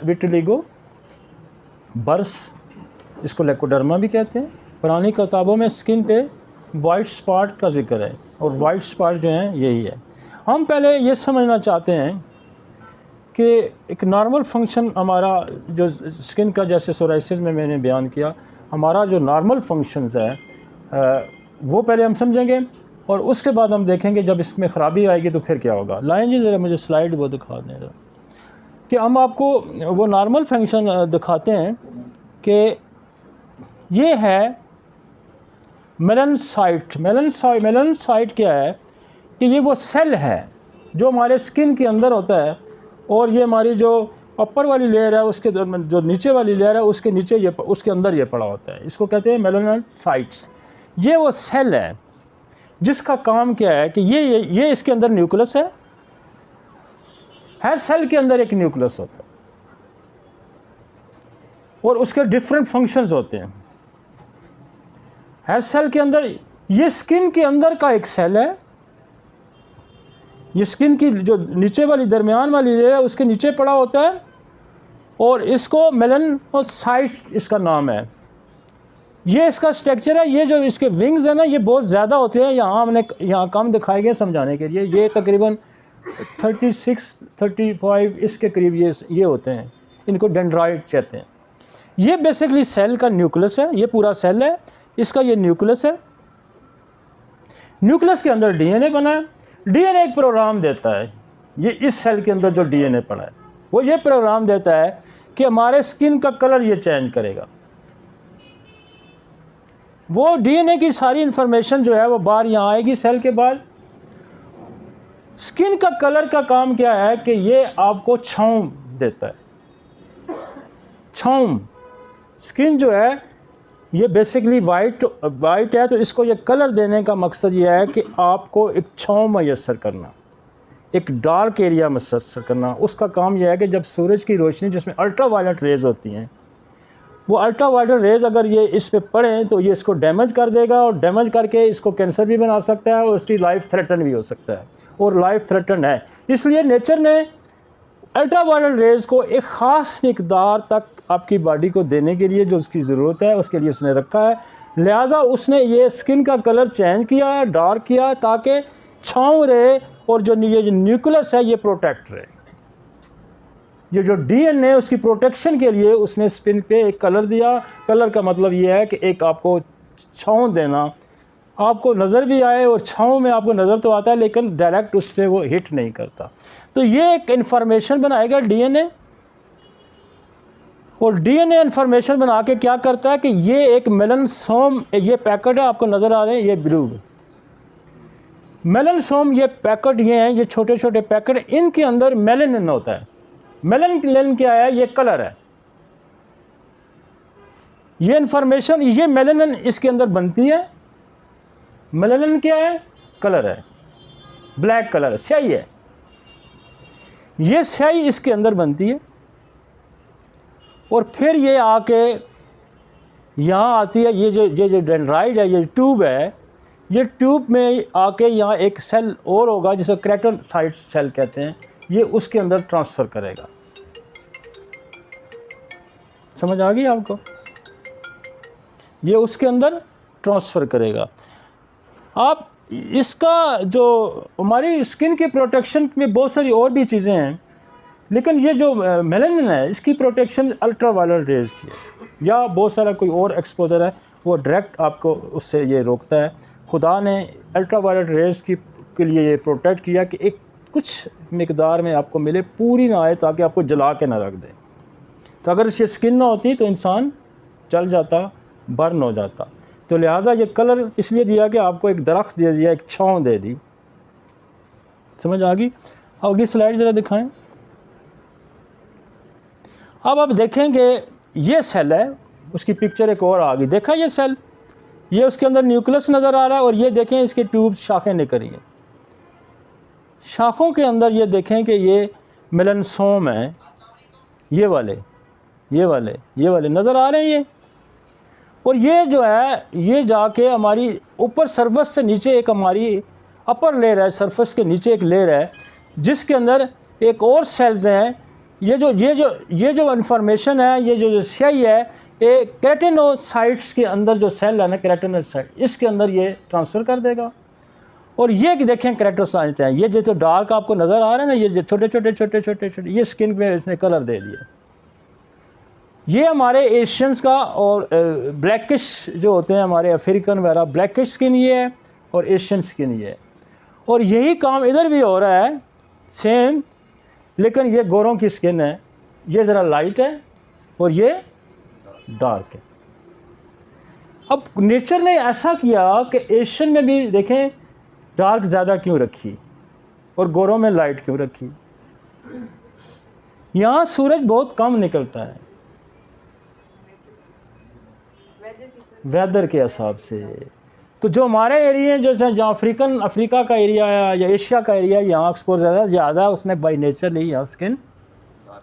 Vitiligo बर्स, इसको लेकोडर्मा भी कहते हैं। पुरानी किताबों में स्किन पे वाइट स्पॉट का जिक्र है और वाइट स्पॉट जो है यही है। हम पहले ये समझना चाहते हैं कि एक नॉर्मल फंक्शन हमारा जो स्किन का, जैसे सोराइसिस में मैंने बयान किया, हमारा जो नॉर्मल फंक्शंस है वो पहले हम समझेंगे और उसके बाद हम देखेंगे जब इसमें ख़राबी आएगी तो फिर क्या होगा। लाइन जी ज़रा मुझे स्लाइड वो दिखा दें ज़रा, कि हम आपको वो नॉर्मल फंक्शन दिखाते हैं कि ये है मेलनसाइट। मेलनसाइट क्या है कि ये वो सेल है जो हमारे स्किन के अंदर होता है और ये हमारी जो अपर वाली लेयर है उसके जो नीचे वाली लेयर है उसके नीचे ये उसके अंदर ये पड़ा होता है। इसको कहते हैं मेलनसाइट्स। ये वो सेल है जिसका काम क्या है कि ये इसके अंदर न्यूक्लियस है। हर सेल के अंदर एक न्यूक्लियस होता है और उसके डिफरेंट फंक्शंस होते हैं। हर सेल के अंदर, ये स्किन के अंदर का एक सेल है, ये स्किन की जो नीचे वाली दरमियान वाली लेयर है उसके नीचे पड़ा होता है और इसको मेलनोसाइट इसका नाम है। ये इसका स्ट्रक्चर है। ये जो इसके विंग्स हैं ना ये बहुत ज़्यादा होते हैं। यहाँ कम दिखाए गए समझाने के लिए। ये तकरीबन 36-35 इसके करीब ये होते हैं। इनको डेंड्राइट कहते हैं। ये बेसिकली सेल का न्यूक्लियस है। ये पूरा सेल है, इसका ये न्यूक्लियस है। न्यूक्लियस के अंदर डीएनए बना है। डीएनए एक प्रोग्राम देता है। ये इस सेल के अंदर जो डीएनए पड़ा है वो ये प्रोग्राम देता है कि हमारे स्किन का कलर ये चेंज करेगा। वो डीएनए की सारी इंफॉर्मेशन जो है वो बाहर यहाँ आएगी सेल के बाहर। स्किन का कलर का काम क्या है कि ये आपको छांव देता है। छांव, स्किन जो है ये बेसिकली वाइट है तो इसको ये कलर देने का मकसद ये है कि आपको एक छांव मैसर करना, एक डार्क एरिया मैसर करना। उसका काम यह है कि जब सूरज की रोशनी जिसमें अल्ट्रा वायलेट रेज़ होती हैं, वो अल्ट्रा वायलेट रेज़ अगर ये इस पे पड़ें तो ये इसको डैमेज कर देगा और डैमेज करके इसको कैंसर भी बना सकता है और उसकी लाइफ थ्रेटन भी हो सकता है और लाइफ थ्रेटन है। इसलिए नेचर ने अल्ट्रा वायलेट रेज़ को एक ख़ास मिकदार तक आपकी बॉडी को देने के लिए जो उसकी ज़रूरत है उसके लिए उसने रखा है। लिहाजा उसने ये स्किन का कलर चेंज किया, डार्क किया, ताकि छाँव रहे और ये जो न्यूक्लियस है ये प्रोटेक्ट रहे। ये जो डीएनए उसकी प्रोटेक्शन के लिए उसने स्किन पे एक कलर दिया। कलर का मतलब ये है कि एक आपको छाँव देना, आपको नज़र भी आए और छाँव में आपको नज़र तो आता है लेकिन डायरेक्ट उस पर वो हिट नहीं करता। तो ये एक इन्फॉर्मेशन बनाएगा डीएनए, और डीएनए इन्फॉर्मेशन बना के क्या करता है कि ये एक मेलनसोम, ये पैकेट है आपको नज़र आ रहे हैं, ये ब्लू मेलनसोम, ये पैकेट ये हैं, ये छोटे छोटे पैकेट, इनके अंदर मेलानिन होता है। मेलानिन क्या है? ये कलर है। ये इन्फॉर्मेशन, ये मेलानिन इसके अंदर बनती है। मेलानिन क्या है? कलर है, ब्लैक कलर है, स्याही है। ये स्याही इसके अंदर बनती है और फिर ये आके यहाँ आती है। ये जो डेंड्राइट है, ये ट्यूब है, ये ट्यूब में आके यहाँ एक सेल और होगा जिसे केराटिनोसाइट सेल कहते हैं, ये उसके अंदर ट्रांसफ़र करेगा। समझ आ गई आपको? ये उसके अंदर ट्रांसफ़र करेगा। आप इसका जो हमारी स्किन की प्रोटेक्शन में बहुत सारी और भी चीज़ें हैं, लेकिन ये जो मेलानिन है इसकी प्रोटेक्शन अल्ट्रा वायलेट रेज़ की है या बहुत सारा कोई और एक्सपोजर है वो डायरेक्ट आपको उससे ये रोकता है। खुदा ने अल्ट्रा वायलेट रेज़ के लिए ये प्रोटेक्ट किया कि एक कुछ मिकदार में आपको मिले, पूरी ना आए ताकि आपको जला के ना रख दे। तो अगर ये स्किन ना होती तो इंसान जल जाता, बर्न हो जाता। तो लिहाजा ये कलर इसलिए दिया कि आपको एक दरख्त दे दिया, एक छाँव दे दी। समझ आ गई? अगली स्लाइड ज़रा दिखाएं। अब आप देखेंगे ये सेल है, उसकी पिक्चर एक और आ गई। देखा ये सेल, ये उसके अंदर न्यूक्लियस नज़र आ रहा है और ये देखें इसके ट्यूब शाखें निकल रही हैं। शाखों के अंदर ये देखें कि ये मेलनसोम है, ये वाले नज़र आ रहे हैं ये। और ये जो है ये जाके हमारी ऊपर सरफेस से नीचे एक हमारी अपर लेयर है, सरफेस के नीचे एक लेयर है जिसके अंदर एक और सेल्स हैं ये जो इन्फॉर्मेशन है, ये जो स्याही है, ये केराटिनोसाइट्स के अंदर जो सेल है ना, केराटिनोसाइट, इसके अंदर ये ट्रांसफ़र कर देगा। और ये कि देखें केराटिनोसाइट हैं, ये जो डार्क आपको नज़र आ रहा है ना, ये छोटे छोटे ये स्किन में इसने कलर दे दिया। ये हमारे एशियंस का और ब्लैकिश जो होते हैं हमारे अफ्रीकन वगैरह, ब्लैकिश स्किन ये है और एशियन स्किन ये है। और यही काम इधर भी हो रहा है सेम, लेकिन ये गोरों की स्किन है, ये ज़रा लाइट है और ये डार्क है। अब नेचर ने ऐसा किया कि एशियन में भी देखें डार्क ज़्यादा क्यों रखी और गोरों में लाइट क्यों रखी। यहाँ सूरज बहुत कम निकलता है वेदर के हिसाब से। तो जो हमारे एरिया जो जहाँ अफ्रीका का एरिया है या एशिया का एरिया, यहाँ एक्सपोजर ज़्यादा है, उसने बाई नेचर ही यहाँ स्किन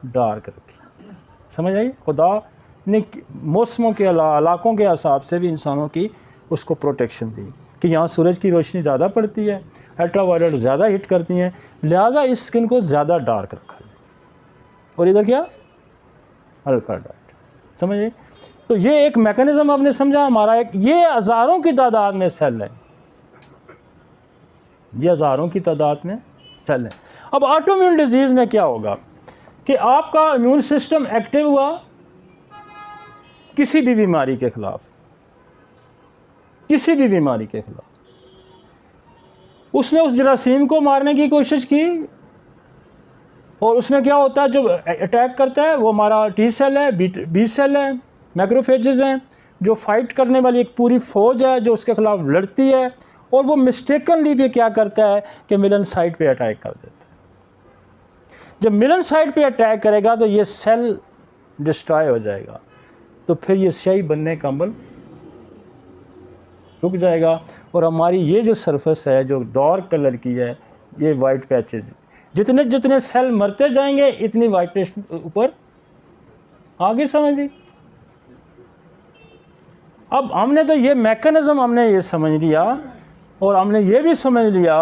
डार्क रखी। समझ आई? खुदा ने मौसमों के इलाकों के हिसाब से भी इंसानों की उसको प्रोटेक्शन दी कि यहाँ सूरज की रोशनी ज़्यादा पड़ती है, अल्ट्रावायलेट ज़्यादा हिट करती हैं, लिहाजा इस स्किन को ज़्यादा डार्क रखा जाए। और इधर क्या, हल्का डार्क। समझ आई? तो ये एक मैकेनिज़्म आपने समझा हमारा। एक ये हज़ारों की तादाद में सेल है, ये हज़ारों की तादाद में सेल है। अब ऑटोइम्यून डिजीज़ में क्या होगा कि आपका इम्यून सिस्टम एक्टिव हुआ किसी भी बीमारी के ख़िलाफ़, किसी भी बीमारी के ख़िलाफ़, उसने उस जरासीम को मारने की कोशिश की और उसमें क्या होता है, जो अटैक करता है वो हमारा टी सेल है, बी सेल है, मैक्रोफेजेस हैं, जो फाइट करने वाली एक पूरी फ़ौज है जो उसके ख़िलाफ़ लड़ती है। और वो मिस्टेकनली भी क्या करता है कि मिलन साइट पे अटैक कर देता है। जब मिलन साइट पे अटैक करेगा तो ये सेल डिस्ट्रॉय हो जाएगा, तो फिर ये स्याही बनने का अमल रुक जाएगा। और हमारी ये जो सरफेस है जो डार्क कलर की है, ये वाइट पैचेज, जितने जितने सेल मरते जाएंगे इतनी वाइटनेस ऊपर आगे। समझिए, अब हमने तो ये मैकेनिज़्म हमने ये समझ लिया और हमने ये भी समझ लिया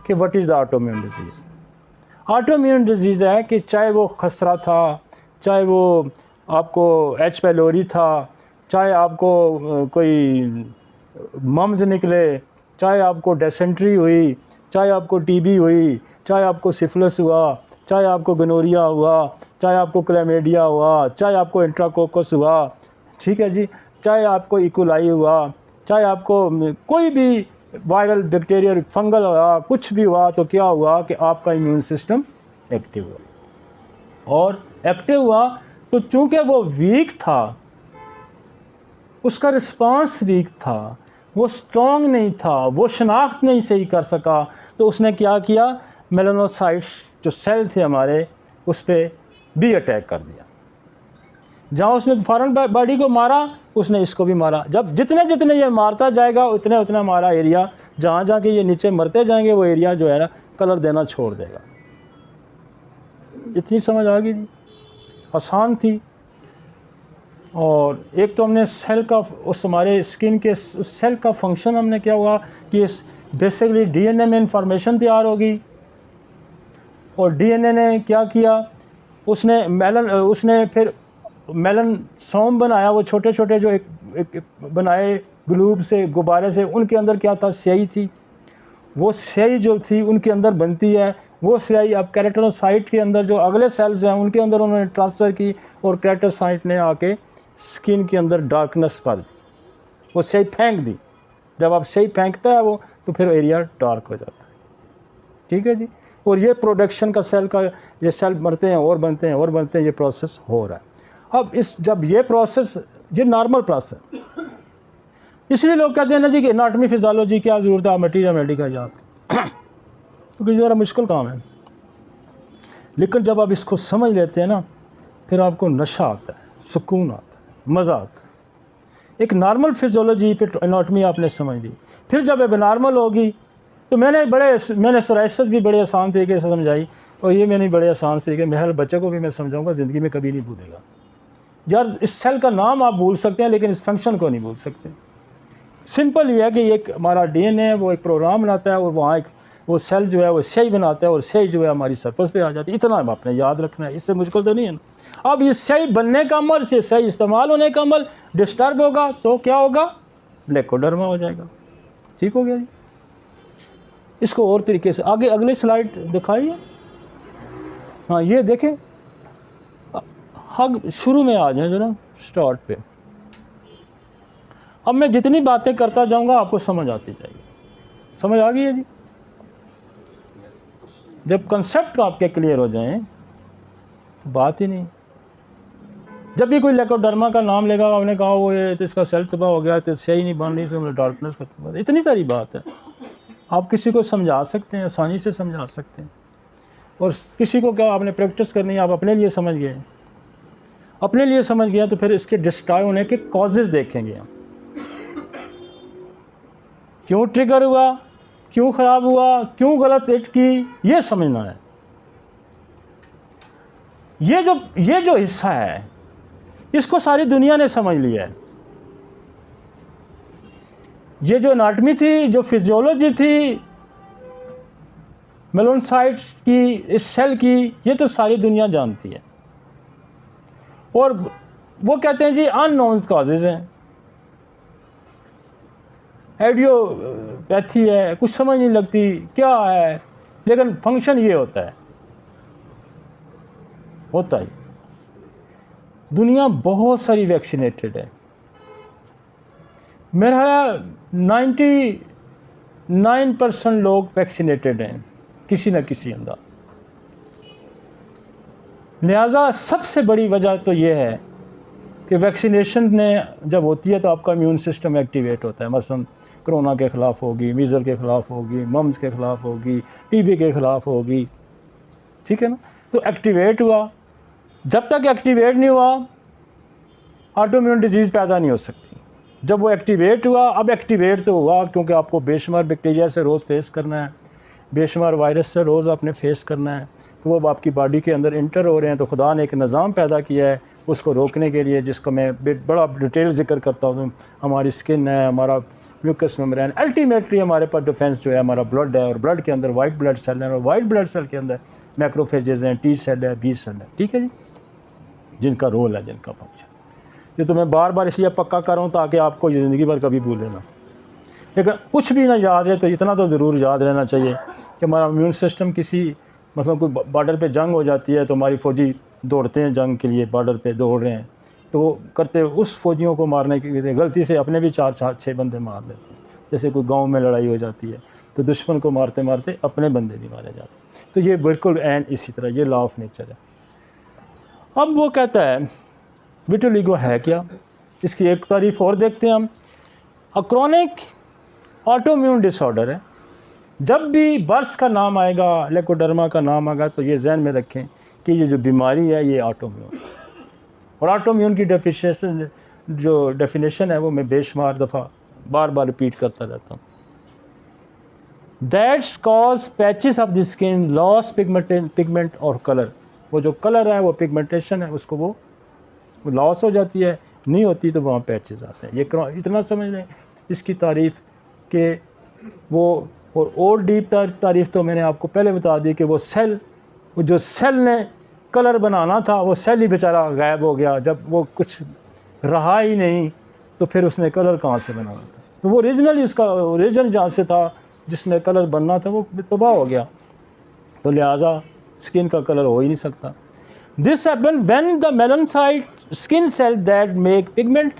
कि what is the autoimmune disease. Autoimmune disease है कि चाहे वो खसरा था, चाहे वो आपको एच पैलोरी था, चाहे आपको कोई मम्स निकले, चाहे आपको डेसेंट्री हुई, चाहे आपको टीबी हुई, चाहे आपको सिफिलिस हुआ, चाहे आपको गनोरिया हुआ, चाहे आपको क्लैमिडिया हुआ, चाहे आपको इंट्राकोकस हुआ, ठीक है जी, चाहे आपको इकोलाई हुआ, चाहे आपको कोई भी वायरल बैक्टीरियल फंगल हुआ, कुछ भी हुआ, तो क्या हुआ कि आपका इम्यून सिस्टम एक्टिव हुआ। और एक्टिव हुआ तो चूँकि वो वीक था, उसका रिस्पांस वीक था, वो स्ट्रॉन्ग नहीं था, वो शनाख्त नहीं सही कर सका, तो उसने क्या किया, मेलानोसाइट्स जो सेल थे हमारे उस पर भी अटैक कर दिया। जहाँ उसने फॉरेन बॉडी को मारा, उसने इसको भी मारा। जब जितने जितने ये मारता जाएगा उतने उतना हमारा एरिया, जहाँ जहाँ के ये नीचे मरते जाएंगे, वो एरिया जो है ना कलर देना छोड़ देगा। इतनी समझ आ गई जी, आसान थी। और एक तो हमने सेल का, उस हमारे स्किन के उस सेल का फंक्शन हमने क्या हुआ कि इस बेसिकली डीएनए में इंफॉर्मेशन तैयार होगी। और डीएनए ने क्या किया, उसने फिर मेलनसोम बनाया, वो छोटे छोटे जो एक बनाए ग्लूब से, गुब्बारे से, उनके अंदर क्या था, स्याही थी। वो स्याही जो थी उनके अंदर बनती है, वो स्याही अब केराटिनोसाइट के अंदर जो अगले सेल्स हैं उनके अंदर उन्होंने ट्रांसफ़र की और केराटिनोसाइट ने आके स्किन के अंदर डार्कनेस कर दी, वो स्याही फेंक दी। जब आप स्याही फेंकता है वो, तो फिर एरिया डार्क हो जाता है। ठीक है जी। और ये प्रोडक्शन का सेल का, ये सेल मरते हैं और बनते हैं और बनते हैं, ये प्रोसेस हो रहा है। अब जब ये प्रोसेस, ये नॉर्मल प्रोसेस, इसलिए लोग कहते हैं ना जी कि एनाटॉमी फिजियोलॉजी क्या ज़रूरत है, मटीरियल मेडिकल जाते, क्योंकि ज़रा मुश्किल काम है। लेकिन जब आप इसको समझ लेते हैं ना, फिर आपको नशा आता है, सुकून आता है, मज़ा आता है। एक नॉर्मल फिजियोलॉजी, फिर एनाटॉमी आपने समझ ली, फिर जब अब नॉर्मल होगी तो मैंने सोराइसिस भी बड़े आसान तरीके से समझाई, और ये मैंने बड़े आसान तरीके, मेरे बच्चे को भी मैं समझाऊंगा, ज़िंदगी में कभी नहीं भूलेगा। यार इस सेल का नाम आप भूल सकते हैं लेकिन इस फंक्शन को नहीं भूल सकते। सिंपल ये है कि एक हमारा डीएनए है, वो एक प्रोग्राम बनाता है और वहाँ एक वो सेल जो है वो स्याही बनाता है और स्याही जो है हमारी सरफेस पे आ जाती है। इतना आपने याद रखना है, इससे मुश्किल तो नहीं है ना। अब ये स्याही बनने का अमल से स्याही इस्तेमाल होने का अमल डिस्टर्ब होगा तो क्या होगा, लेकोडर्मा हो जाएगा। ठीक हो गया जी। इसको और तरीके से आगे अगले स्लाइड दिखाइए। हाँ ये देखें, हग शुरू में आ जाए जरा स्टार्ट पे। अब मैं जितनी बातें करता जाऊंगा आपको समझ आती जाएगी। समझ आ गई है जी। जब कंसेप्ट आपके क्लियर हो जाएं तो बात ही नहीं। जब भी कोई लेकोडर्मा का नाम लेगा, आपने कहा वो ये तो इसका सेल तबाह हो गया, तो सही नहीं बन रही, तो डार्कनेस खत्म हो गई, इतनी सारी बात है। आप किसी को समझा सकते हैं, आसानी से समझा सकते हैं। और किसी को क्या आपने प्रैक्टिस करनी है, आप अपने लिए समझ गए, अपने लिए समझ गया तो फिर इसके डिस्ट्रॉय होने के कॉजेज़ देखेंगे हम। क्यों ट्रिगर हुआ, क्यों ख़राब हुआ, क्यों गलत हिट की, ये समझना है। ये जो हिस्सा है इसको सारी दुनिया ने समझ लिया है। ये जो एनाटॉमी थी, जो फिजियोलॉजी थी मेलनोसाइट्स की, इस सेल की, ये तो सारी दुनिया जानती है। और वो कहते हैं जी अननोन कॉजेज़ हैं, एडियोपैथी है, कुछ समझ नहीं लगती क्या है, लेकिन फंक्शन ये होता है ही। दुनिया बहुत सारी वैक्सीनेटेड है। मेरा 99% लोग वैक्सीनेटेड हैं किसी न किसी अंदाज। लिहाजा सबसे बड़ी वजह तो ये है कि वैक्सीनेशन ने जब होती है तो आपका इम्यून सिस्टम एक्टिवेट होता है। मसलन कोरोना के ख़िलाफ़ होगी, मीज़ल के ख़िलाफ़ होगी, मम्स के ख़िलाफ़ होगी, टीबी के ख़िलाफ़ होगी, ठीक है ना। तो एक्टिवेट हुआ। जब तक एक्टिवेट नहीं हुआ ऑटोइम्यून डिजीज़ पैदा नहीं हो सकती। जब वो एक्टिवेट हुआ, अब एक्टिवेट तो हुआ क्योंकि आपको बेशुमार बैक्टीरिया से रोज़ फेस करना है, बेशुमार वायरस से रोज़ आपने फेस करना है, तो वो आपकी बॉडी के अंदर इंटर हो रहे हैं। तो खुदा ने एक निज़ाम पैदा किया है उसको रोकने के लिए, जिसको मैं बड़ा डिटेल जिक्र करता हूँ। हमारी स्किन है, हमारा म्यूकस मेम्ब्रेन, अल्टीमेटली हमारे पास डिफेंस जो है हमारा ब्लड है, और ब्लड के अंदर वाइट ब्लड सेल है, और वाइट ब्लड सेल के अंदर मैक्रोफेजेज हैं, टी सेल है, बी सेल है, ठीक है जी, जिनका रोल है, जिनका फंक्शन। ये तो मैं बार बार इसलिए पक्का कर रहा हूँ ताकि आपको ये ज़िंदगी भर कभी भूले ना। लेकिन कुछ भी ना याद है तो इतना तो ज़रूर याद रहना चाहिए कि हमारा इम्यून सिस्टम किसी मतलब कोई बॉर्डर पे जंग हो जाती है तो हमारी फ़ौजी दौड़ते हैं जंग के लिए, बॉर्डर पे दौड़ रहे हैं, तो करते उस फ़ौजियों को मारने की गलती से अपने भी 4-6 बंदे मार लेते हैं। जैसे कोई गांव में लड़ाई हो जाती है तो दुश्मन को मारते मारते अपने बंदे भी मारे जाते हैं। तो ये बिल्कुल एन इसी तरह ये लॉ ऑफ नेचर है। अब वो कहता है विटिलिगो है क्या, इसकी एक तारीफ और देखते हैं हम। क्रोनिक ऑटोइम्यून डिसऑर्डर है। जब भी बर्स का नाम आएगा, लेकोडर्मा का नाम आएगा, तो ये जहन में रखें कि ये जो बीमारी है ये ऑटोइम्यून। और ऑटोइम्यून की डेफिनेशन है वो मैं बेशुमार दफ़ा बार बार रिपीट करता रहता हूँ। That's cause patches of the skin loss pigment और कलर। वो जो कलर है वो पिगमेंटेशन है, उसको वो लॉस हो जाती है, नहीं होती तो वहाँ पैचेस आते हैं। ये इतना समझ लें इसकी तारीफ़ के वो। और डीप तारीफ़ तो मैंने आपको पहले बता दी कि वो जो सेल ने कलर बनाना था वो सेल ही बेचारा गायब हो गया। जब वो कुछ रहा ही नहीं तो फिर उसने कलर कहाँ से बनाना था। तो वो ओरिजिनली उसका ओरिजिन जहाँ से था जिसने कलर बनना था वो तबाह हो गया। तो लिहाजा स्किन का कलर हो ही नहीं सकता। This happen when the melanocyte skin cell that make pigment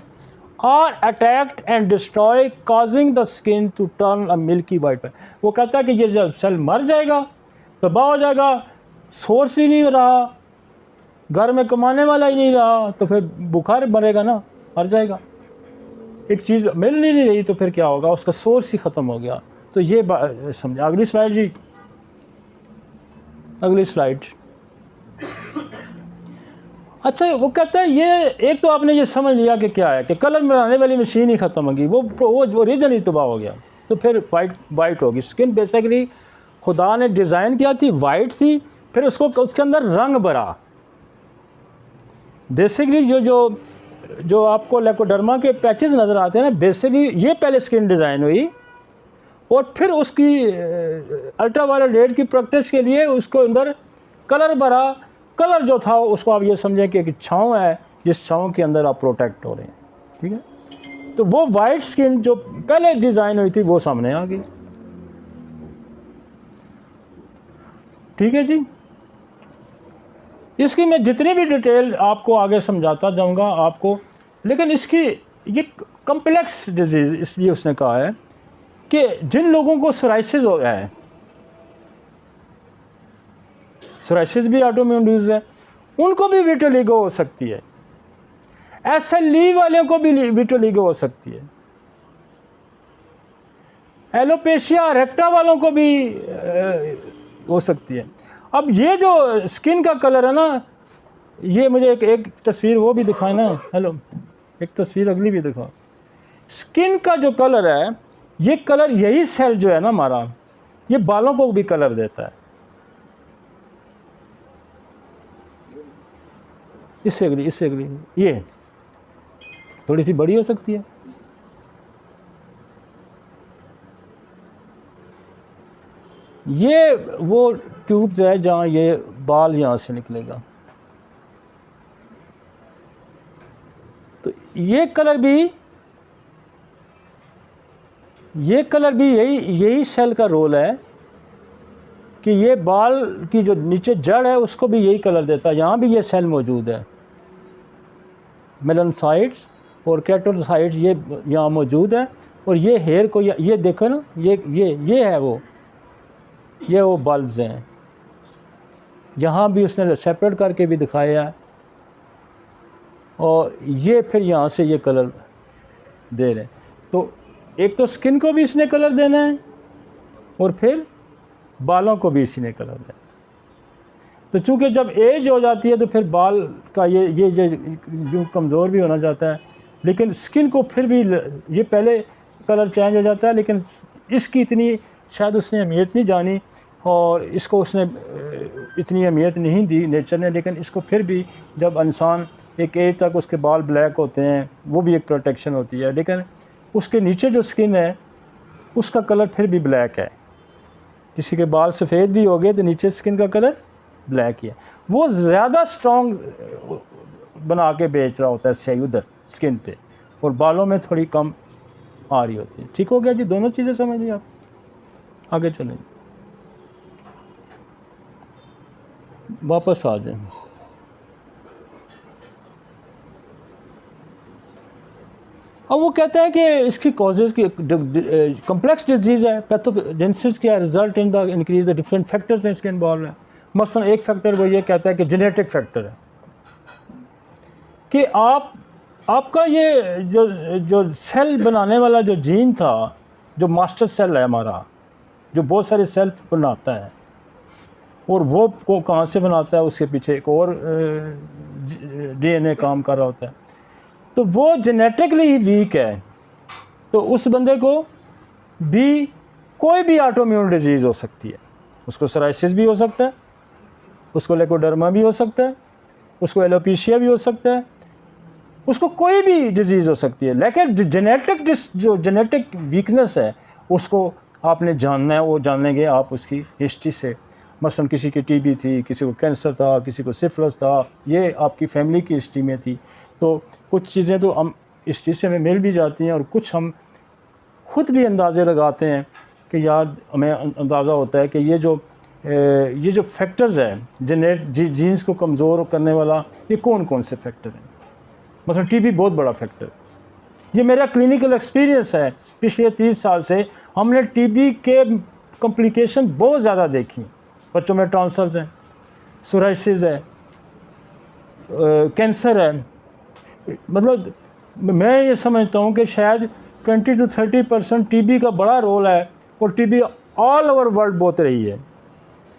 are attacked and destroy causing the skin to turn a milky white. वो कहता है कि ये जब सेल मर जाएगा, तबाह हो जाएगा, सोर्स ही नहीं रहा, घर में कमाने वाला ही नहीं रहा, तो फिर बुखार मरेगा ना, मर जाएगा। एक चीज़ मिल नहीं रही तो फिर क्या होगा, उसका सोर्स ही ख़त्म हो गया। तो ये समझे। अगली स्लाइड जी, अगली स्लाइड। अच्छा, वो कहता है ये एक तो आपने ये समझ लिया कि क्या है कि कलर बनाने वाली मशीन ही ख़त्म होगी, वो रीजन ही तबाह हो गया, तो फिर वाइट होगी स्किन। बेसिकली खुदा ने डिज़ाइन किया थी वाइट थी, फिर उसके अंदर रंग भरा। बेसिकली जो आपको लेकोडर्मा के पैचेस नज़र आते हैं ना, बेसिकली ये पहले स्किन डिज़ाइन हुई और फिर उसकी अल्ट्रावायलेट रेड की प्रैक्टिस के लिए उसको अंदर कलर भरा। कलर जो था उसको आप ये समझें कि एक छाँव है, जिस छाँव के अंदर आप प्रोटेक्ट हो रहे हैं, ठीक है। तो वो वाइट स्किन जो पहले डिज़ाइन हुई थी वो सामने आ गई, ठीक है जी। इसकी मैं जितनी भी डिटेल आपको आगे समझाता जाऊंगा आपको, लेकिन इसकी ये कम्प्लेक्स डिजीज़ इसलिए उसने कहा है कि जिन लोगों को सोराइसिस हो गया है, सोराइसिस भी ऑटोइम्यून डिजीज़ है, उनको भी विटिलिगो हो सकती है। SLE वालों को भी विटिलिगो हो सकती है। एलोपेशिया रेक्टा वालों को भी हो सकती है। अब ये जो स्किन का कलर है ना, ये मुझे एक तस्वीर वो भी दिखाए ना, हेलो, एक तस्वीर अगली भी दिखाओ। स्किन का जो कलर है, ये कलर, यही सेल जो है ना हमारा, ये बालों को भी कलर देता है। इससे अगली ये थोड़ी सी बड़ी हो सकती है। ये वो ट्यूब्स है जहाँ ये बाल यहाँ से निकलेगा। तो ये कलर भी यही सेल का रोल है कि ये बाल की जो नीचे जड़ है उसको भी यही कलर देता है। यहाँ भी ये सेल मौजूद है, मेलानोसाइट्स और केराटिनोसाइट्स ये यहाँ मौजूद है। और ये हेयर को ये देखो ना, ये है वो बल्ब्स हैं। यहाँ भी उसने सेपरेट करके भी दिखाया है, और ये फिर यहाँ से ये कलर दे रहे हैं। तो एक तो स्किन को भी इसने कलर देना है और फिर बालों को भी इसी ने कलर देना है। तो चूँकि जब एज हो जाती है तो फिर बाल का ये जो कमज़ोर भी होना जाता है, लेकिन स्किन को फिर भी ये पहले कलर चेंज हो जाता है। लेकिन इसकी इतनी शायद उसने अहमियत नहीं जानी और इसको उसने इतनी अहमियत नहीं दी नेचर ने। लेकिन इसको फिर भी जब इंसान एक एज तक उसके बाल ब्लैक होते हैं, वो भी एक प्रोटेक्शन होती है। लेकिन उसके नीचे जो स्किन है उसका कलर फिर भी ब्लैक है। किसी के बाल सफ़ेद भी हो गए तो नीचे स्किन का कलर ब्लैक ही है। वो ज़्यादा स्ट्रॉन्ग बना के बेच रहा होता है स्याही उधर स्किन पे, और बालों में थोड़ी कम आ रही होती है। ठीक हो गया जी, दोनों चीज़ें समझ ली आप। आगे चलें, वापस आ जाए। अब वो कहते हैं कि इसकी कॉजेज़ की कम्प्लेक्स डिजीज़ है। पैथोजेनेसिस क्या है, result in the increase the different factors हैं इसके इन्वॉल्व है। मसलन एक फैक्टर वो ये कहता है कि जेनेटिक फैक्टर है कि आपका ये जो सेल बनाने वाला जो जीन था, जो मास्टर सेल है हमारा, जो बहुत सारे सेल बनाता है, और वो को कहाँ से बनाता है, उसके पीछे एक और DNA काम कर रहा होता है। तो वो जेनेटिकली ही वीक है, तो उस बंदे को भी कोई भी ऑटोइम्यून डिजीज़ हो सकती है। उसको सोराइसिस भी हो सकता है, उसको लेकोडर्मा भी हो सकता है, उसको एलोपेशिया भी हो सकता है, उसको कोई भी डिजीज़ हो सकती है। लेकिन जो जेनेटिक वीकनेस है उसको आपने जानना है। वो जानने के आप उसकी हिस्ट्री से, मसलन किसी की TB थी, किसी को कैंसर था, किसी को सिफिलिस था, ये आपकी फैमिली की हिस्ट्री में थी। तो कुछ चीज़ें तो हम हिस्ट्री से हमें मिल भी जाती हैं, और कुछ हम खुद भी अंदाज़े लगाते हैं कि यार हमें अंदाज़ा होता है कि ये जो फैक्टर्स हैं जीन्स को कमज़ोर करने वाला, ये कौन कौन से फैक्टर हैं। मतलब TB बहुत बड़ा फैक्टर। ये मेरा क्लिनिकल एक्सपीरियंस है, पिछले 30 साल से हमने TB के कॉम्प्लिकेशन बहुत ज़्यादा देखी। बच्चों में टॉन्सिल्स हैं, सोराइसिस है, कैंसर है। मतलब मैं ये समझता हूँ कि शायद 20 to 30% TB का बड़ा रोल है, और TB ऑल ओवर वर्ल्ड बहुत रही है,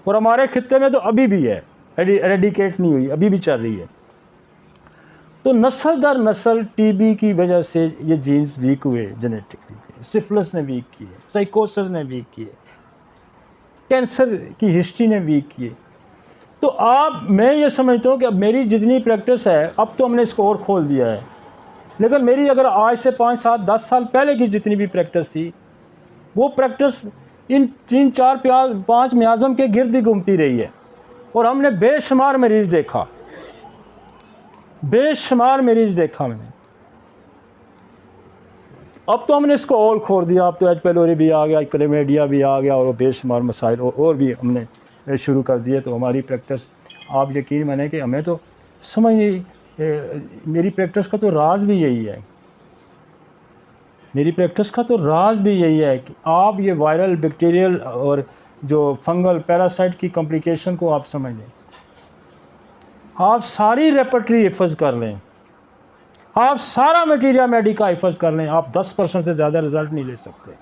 और हमारे खित्ते में तो अभी भी है, एरेडिकेट नहीं हुई, अभी भी चल रही है। तो नस्ल दर नस्ल TB की वजह से ये जीन्स वीक हुए, जेनेटिकली। सिफिलिस ने वीक किए, साइकोसिस ने वीक किए, कैंसर की हिस्ट्री ने वीक किए। तो मैं ये समझता हूँ कि अब मेरी जितनी प्रैक्टिस है, अब तो हमने इसको और खोल दिया है, लेकिन मेरी अगर आज से 5, 7, 10 साल पहले की जितनी भी प्रैक्टिस थी, वो प्रैक्टिस इन 3-4-5 मियाज़म के गिर्द ही घूमती रही है और हमने बेशुमार मरीज़ देखा, बेशुमार मरीज़ देखा मैंने। अब तो हमने इसको और खोल दिया, अब तो एच पेलोरी भी आ गया, क्लेमीडिया भी आ गया और बेशुमार मसाइल और भी हमने शुरू कर दिए। तो हमारी प्रैक्टिस, आप यकीन माने कि हमें तो समझ नहीं, मेरी प्रैक्टिस का तो राज भी यही है, मेरी प्रैक्टिस का तो राज भी यही है कि आप ये वायरल, बैक्टीरियल और जो फंगल पैरासाइट की कॉम्प्लिकेशन को आप समझ लें, आप सारी रेपर्टरी हिफज कर लें, आप सारा मटीरियल मेडिका हिफज कर लें, आप 10% से ज़्यादा रिज़ल्ट नहीं ले सकते।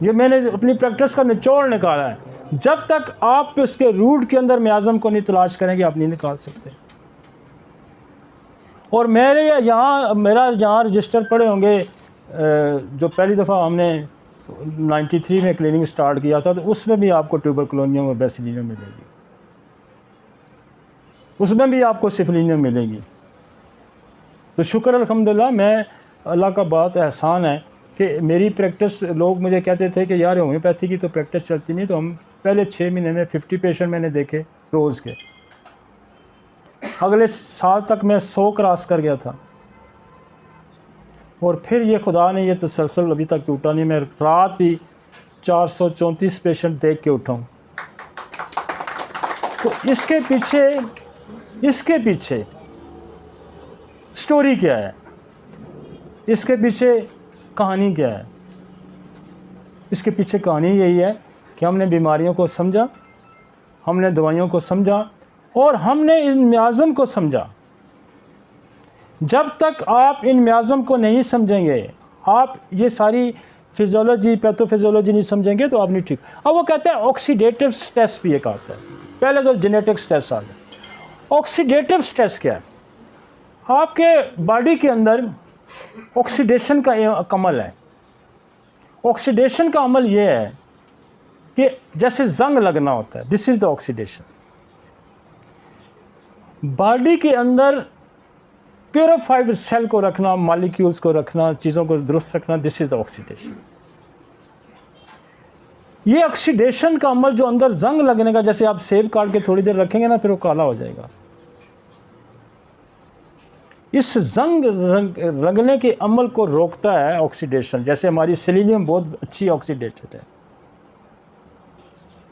ये मैंने अपनी प्रैक्टिस का निचोड़ निकाला है। जब तक आप इसके रूट के अंदर मियाज़म को नहीं तलाश करेंगे, आप नहीं निकाल सकते। और मेरा यहाँ रजिस्टर पड़े होंगे, जो पहली दफ़ा हमने 93 में क्लिनिक स्टार्ट किया था, तो उसमें भी आपको ट्यूबरकुलोनियम और बेसिलियम मिलेगी, उसमें भी आपको सिफिलिनियम मिलेगी। तो शुक्र अल्हम्दुलिल्लाह, मैं अल्लाह का बहुत एहसान है कि मेरी प्रैक्टिस, लोग मुझे कहते थे कि यार होम्योपैथी की तो प्रैक्टिस चलती नहीं, तो हम पहले 6 महीने में 50 पेशेंट मैंने देखे रोज़ के। अगले साल तक मैं 100 क्रॉस कर गया था। और फिर ये खुदा ने ये तसलसल अभी तक टूटा नहीं, मैं रात भी 434 पेशेंट देख के उठा हूँ। तो इसके पीछे स्टोरी क्या है, इसके पीछे कहानी क्या है? इसके पीछे कहानी यही है कि हमने बीमारियों को समझा, हमने दवाइयों को समझा और हमने इन मियाज़म को समझा। जब तक आप इन मियाज़म को नहीं समझेंगे, आप ये सारी फिजियोलॉजी, पैथोफिजियोलॉजी नहीं समझेंगे, तो आप नहीं ठीक। अब वो कहते हैं ऑक्सीडेटिव स्ट्रेस भी एक आता है, पहले तो जेनेटिक स्ट्रेस आ गया। ऑक्सीडेटिव स्ट्रेस क्या है? आपके बॉडी के अंदर ऑक्सीडेशन का अमल है। ऑक्सीडेशन का अमल ये है कि जैसे जंग लगना होता है, this is the oxidation. Body के अंदर प्योरीफाइड सेल को रखना, मॉलिक्यूल्स को रखना, चीज़ों को दुरुस्त रखना, दिस इज़ द ऑक्सीडेशन। ये ऑक्सीडेशन का अमल जो अंदर जंग लगने का, जैसे आप सेब काट के थोड़ी देर रखेंगे ना, फिर वो काला हो जाएगा। इस जंग रंगने के अमल को रोकता है ऑक्सीडेशन। जैसे हमारी सेलेनियम बहुत अच्छी ऑक्सीडेटेड है,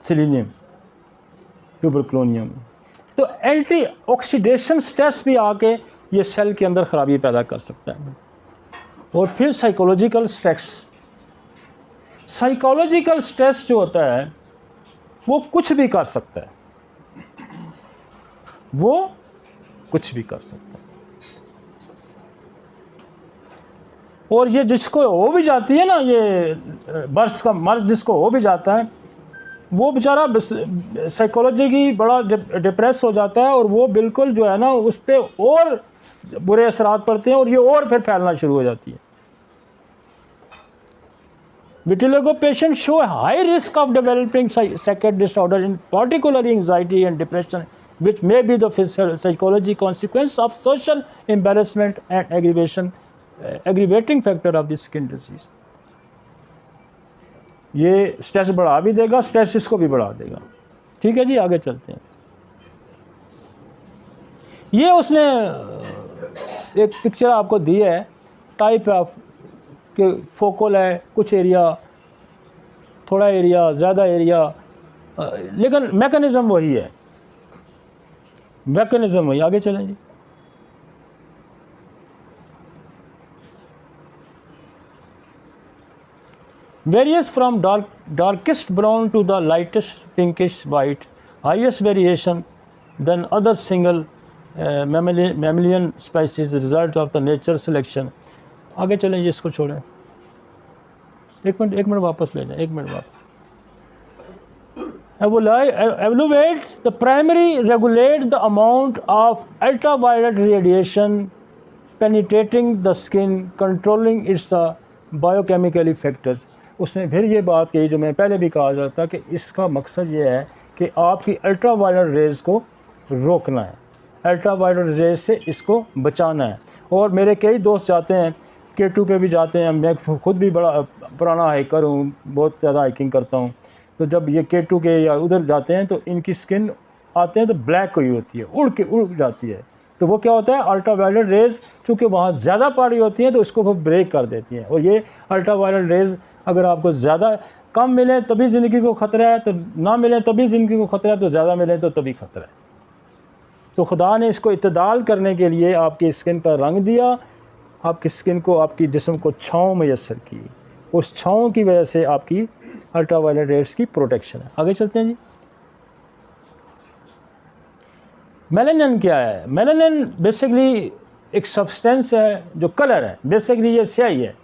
सेलेनियम, ट्यूबरकुलोनियम। तो एंटी ऑक्सीडेशन स्ट्रेस भी आके ये सेल के अंदर ख़राबी पैदा कर सकता है। और फिर साइकोलॉजिकल स्ट्रेस, साइकोलॉजिकल स्ट्रेस जो होता है वो कुछ भी कर सकता है, वो कुछ भी कर सकता है। और ये जिसको हो भी जाती है ना, ये बर्स का मर्ज जिसको हो भी जाता है, वो बेचारा साइकोलॉजी की बड़ा डिप्रेस हो जाता है और वो बिल्कुल जो है ना, उस पर और बुरे असरात पड़ते हैं और ये और फिर फैलना शुरू हो जाती है। Vitiligo patient show high risk of developing psychiatric disorder, in particular anxiety and depression, which may be the psychology consequence of social embarrassment and aggravating factor of the skin disease। ये स्ट्रेस बढ़ा भी देगा, stress इसको भी बढ़ा देगा। ठीक है जी, आगे चलते हैं। ये उसने एक पिक्चर आपको दी है, टाइप ऑफ कि फोकल है, कुछ एरिया, थोड़ा एरिया, ज़्यादा एरिया, लेकिन मैकेनिज़्म वही है, मैकेनिज़्म वही। आगे चलें जी। Varies from darkest brown to the lightest pinkish white, highest variation than other single mammalian species, result of the nature selection। आगे चलें, ये इसको छोड़ें, एक मिनट वापस ले जाएं, एक मिनट वापस। Evaluate the primary, regulate the amount of ultraviolet radiation penetrating the skin, controlling its biochemical factors। उसने फिर ये बात कही जो मैं पहले भी कहा जाता कि इसका मकसद ये है कि आपकी अल्ट्रावायलेट रेज़ को रोकना है, अल्ट्रावायलेट रेज़ से इसको बचाना है। और मेरे कई दोस्त चाहते हैं K2 पे भी जाते हैं। मैं खुद भी बड़ा पुराना हाइकर हूँ, बहुत ज़्यादा हाइकिंग करता हूँ। तो जब ये K2 के या उधर जाते हैं तो इनकी स्किन आते हैं तो ब्लैक हुई होती है, उड़ जाती है। तो वो क्या होता है, अल्ट्रावायलेट रेज़ चूँकि वहाँ ज़्यादा पड़ी होती हैं तो उसको वो ब्रेक कर देती हैं। और ये अल्ट्रावायलेट रेज़ अगर आपको ज़्यादा कम मिले तभी ज़िंदगी को ख़तरा है, तो ना मिले तभी ज़िंदगी को ख़तरा है, तो ज़्यादा मिले तो तभी ख़तरा है। तो खुदा ने इसको इत्तदाल करने के लिए आपकी स्किन का रंग दिया, आपकी स्किन को, आपकी जिस्म को छाँव मैसर की। उस छाँव की वजह से आपकी अल्ट्रावायलेट रेज़ की प्रोटेक्शन है। आगे चलते हैं जी। मेलानिन क्या है? मेलानिन बेसिकली एक सब्सटेंस है जो कलर है, बेसिकली ये स्याही है।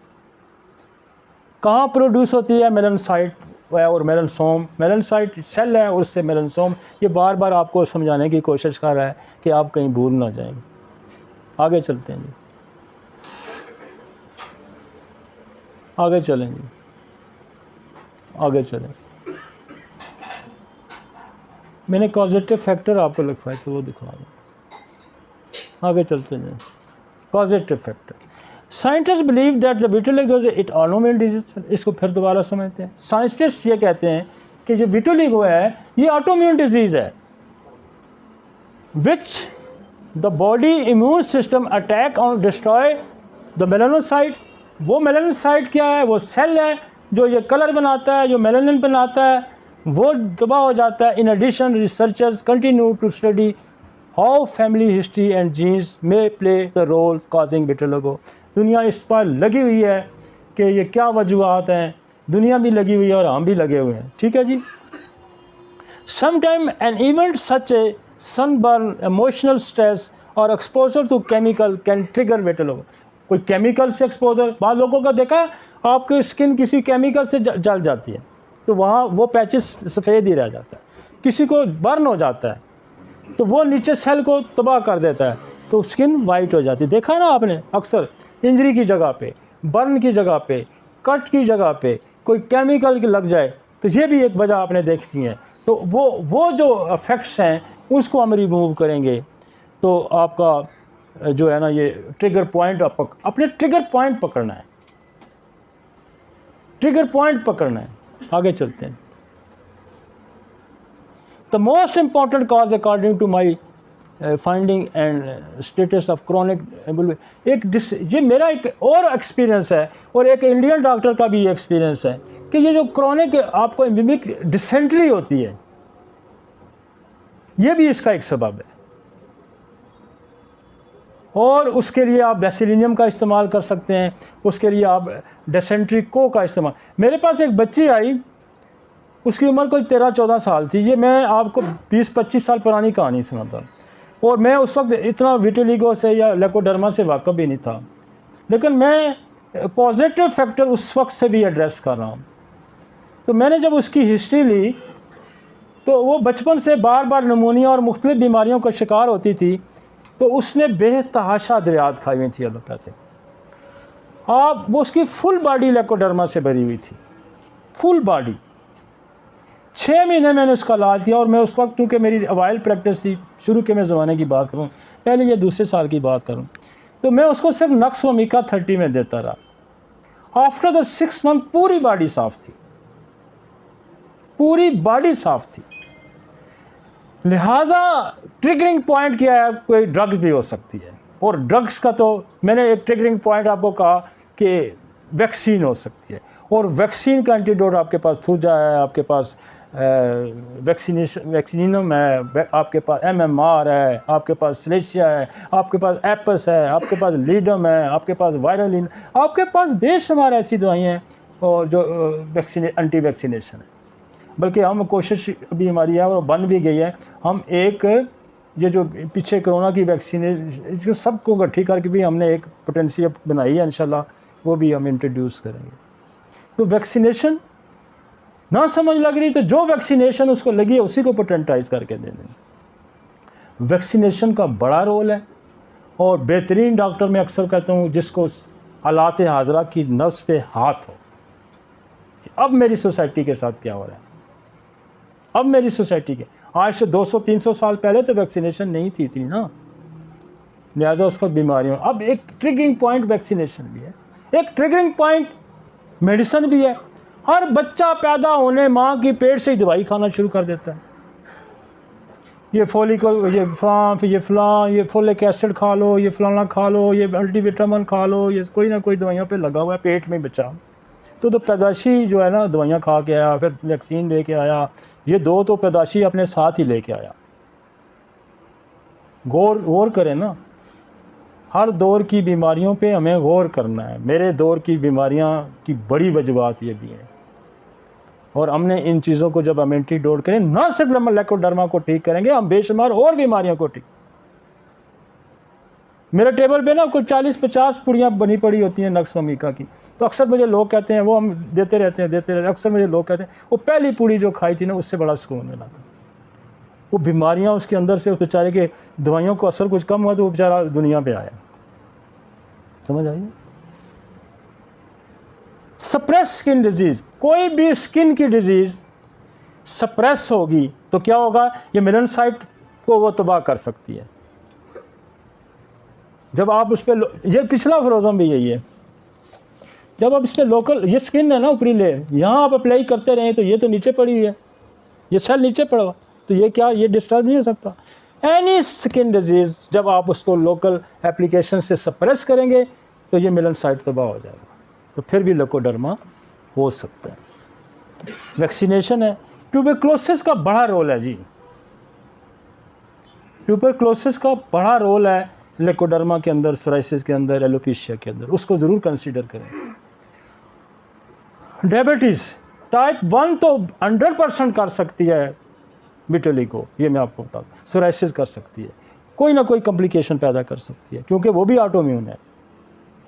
कहाँ प्रोड्यूस होती है? मेलानोसाइट और मेलानोसोम। मेलानोसाइट सेल है और उससे मेलानोसोम। ये बार बार आपको समझाने की कोशिश कर रहा है कि आप कहीं भूल ना जाएं। आगे चलते हैं जी, आगे चलें जी, आगे चलें। मैंने कॉजेटिव फैक्टर आपको लिखवाए तो वो दिखा दूँ। आगे चलते हैं। Causative factor, scientist believe that the vitiligo it autoimmune disease. इसको फिर दोबारा समझते हैं। साइंटिस्ट ये कहते हैं कि जो विटिलिगो है ये ऑटोइम्यून डिजीज़ है, which the body immune system attack on destroy the melanocyte. वो मेलानोसाइट क्या है? वो सेल है जो ये कलर बनाता है, जो मेलानिन बनाता है, वो तबाह हो जाता है। In addition researchers continue to study how family history and genes में play the role causing vitiligo. दुनिया इस पर लगी हुई है कि ये क्या वजूहत हैं, दुनिया भी लगी हुई है और हम भी लगे हुए हैं। ठीक है जी। Sometime an event such a sunburn, emotional stress और exposure to chemical can trigger vitiligo. कोई केमिकल से एक्सपोजर, बाद लोगों का देखा आपकी स्किन किसी केमिकल से जल जाती है तो वहाँ वो पैचेस सफ़ेद ही रह जाता है। किसी को बर्न हो जाता है तो वो नीचे सेल को तबाह कर देता है तो स्किन वाइट हो जाती है। देखा है ना आपने, अक्सर इंजरी की जगह पे, बर्न की जगह पे, कट की जगह पे कोई केमिकल लग जाए तो ये भी एक वजह आपने देखी है। तो वो जो इफ़ेक्ट्स हैं उसको हम रिमूव करेंगे तो आपका जो है ना ये ट्रिगर पॉइंट, अपने ट्रिगर पॉइंट पकड़ना है, ट्रिगर पॉइंट पकड़ना है। आगे चलते हैं। The most important cause according to my finding and status of chronic, ये मेरा एक और एक्सपीरियंस है और एक इंडियन डॉक्टर का भी एक्सपीरियंस है कि ये जो क्रॉनिक आपको एमिमिक डिसेंट्री होती है ये भी इसका एक सबब है। और उसके लिए आप बेसिलिनियम का इस्तेमाल कर सकते हैं, उसके लिए आप डिसेंट्री को का इस्तेमाल। मेरे पास एक बच्ची आई, उसकी उम्र कोई 13-14 साल थी। ये मैं आपको 20-25 साल पुरानी कहानी सुनाता हूँ। और मैं उस वक्त इतना विटिलिगो से या लेकोडर्मा से वाक़फ़ भी नहीं था, लेकिन मैं पॉजिटिव फैक्टर उस वक्त से भी एड्रेस कर रहा हूँ। तो मैंने जब उसकी हिस्ट्री ली तो वो बचपन से बार बार नमूनिया और मुख्तलिफ़ बीमारियों का शिकार होती थी। तो उसने बेतहाशा अद्वियात खाई हुई थी एलोपैथिक। वो उसकी फुल बॉडी लेकोडर्मा से भरी हुई थी, फुल बॉडी। 6 महीने मैंने उसका इलाज किया और मैं उस वक्त, क्योंकि मेरी अवाइल प्रैक्टिस थी, शुरू के मैं ज़माने की बात करूँ, पहले ये दूसरे साल की बात करूँ, तो मैं उसको सिर्फ नक्स वमीका 30 में देता रहा। आफ्टर द 6 मंथ पूरी बॉडी साफ़ थी, पूरी बॉडी साफ़ थी। लिहाजा ट्रिगरिंग पॉइंट क्या है? कोई ड्रग्स भी हो सकती है, और ड्रग्स का तो मैंने एक ट्रिगरिंग पॉइंट आपको कहा कि वैक्सीन हो सकती है, और वैक्सीन का एंटीडोट आपके पास थूजा है, आपके पास वैक्सीनम है, आपके पास MMR है, आपके पास स्लेशिया है, आपके पास एपस है, आपके पास लीडम है, आपके पास वायरलिन, आपके पास बेशुमार ऐसी दवाइयाँ हैं और जो एंटी वैक्सीनेशन है। बल्कि हम कोशिश अभी हमारी है और बन भी गई है, हम एक ये जो पीछे कोरोना की वैक्सीन है इसको सबको इकट्ठी करके भी हमने एक पोटेंशियल बनाई है, इंशाल्लाह वो भी हम इंट्रोड्यूस करेंगे। तो वैक्सीनेशन ना समझ लग रही तो जो वैक्सीनेशन उसको लगी है उसी को पोटेंटाइज करके दे दें। वैक्सीनेशन का बड़ा रोल है, और बेहतरीन डॉक्टर मैं अक्सर कहता हूँ जिसको हालात हाजरा की नफ्स पे हाथ हो कि अब मेरी सोसाइटी के साथ क्या हो रहा है। अब मेरी सोसाइटी के आज से 200-300 साल पहले तो वैक्सीनेशन नहीं थी इतनी ना, लिहाजा उस पर बीमारियों। अब एक ट्रिगरिंग पॉइंट वैक्सीनेशन भी है, एक ट्रिगरिंग पॉइंट मेडिसिन भी है। हर बच्चा पैदा होने माँ की पेट से ही दवाई खाना शुरू कर देता है, ये फोलिकल, ये फ्रांफ, ये फलां, ये फोलिक एसिड खा लो, ये फलाना खा लो, ये मल्टीविटामिन खा लो, ये कोई ना कोई दवाइयों पे लगा हुआ है पेट में बच्चा। तो पैदाशी जो है ना दवाइयाँ खा के आया, फिर वैक्सीन लेके आया, ये दो तो पैदाशी अपने साथ ही लेके आया। गौर करें ना, हर दौर की बीमारियों पे हमें गौर करना है। मेरे दौर की बीमारियां की बड़ी वजूहत ये भी हैं, और हमने इन चीज़ों को जब हम एंटीडोट करें, ना सिर्फ हम लेकोडर्मा को ठीक करेंगे, हम बेशुमार और बीमारियों को ठीक। मेरे टेबल पे ना कोई 40-50 पुड़ियाँ बनी पड़ी होती हैं नक्स ममीका की, तो अक्सर मुझे लोग कहते हैं, वो हम देते रहते हैं, अक्सर मुझे लोग कहते हैं वो पहली पूड़ी जो खाई थी ना उससे बड़ा सुकून मिला था। वो बीमारियाँ उसके अंदर से, उस बेचारे के दवाइयों को असर कुछ कम हुआ तो वो बेचारा दुनिया पे आया। समझ आइए। सप्रेस स्किन डिजीज़, कोई भी स्किन की डिजीज़ सप्रेस होगी तो क्या होगा, ये मेलेनोसाइट को वो तबाह कर सकती है। जब आप उस पर, ये पिछला फ्रोजन भी यही है, जब आप इस पर लोकल, ये स्किन है ना ऊपरी लेयर, यहाँ आप अप्लाई करते रहें तो ये तो नीचे पड़ी हुई है, ये सेल नीचे पड़ा हुआ, तो ये क्या, ये डिस्टर्ब नहीं हो सकता। एनी स्किन डिजीज़ जब आप उसको लोकल एप्लीकेशन से सप्रेस करेंगे तो ये मेलेनोसाइट तबाह हो जाएगा, तो फिर भी लेकोडर्मा हो सकता है। वैक्सीनेशन है। ट्यूबरक्लोसिस का बड़ा रोल है जी, ट्यूबरक्लोसिस का बड़ा रोल है लेकोडर्मा के अंदर, सोराइसिस के अंदर, एलोपेशिया के अंदर, उसको ज़रूर कंसीडर करें। डायबिटीज़ टाइप 1 तो 100% कर सकती है विटिलिगो, ये मैं आपको बता दूँ। सोराइसिस कर सकती है, कोई ना कोई कॉम्प्लिकेशन पैदा कर सकती है क्योंकि वो भी ऑटोइम्यून है।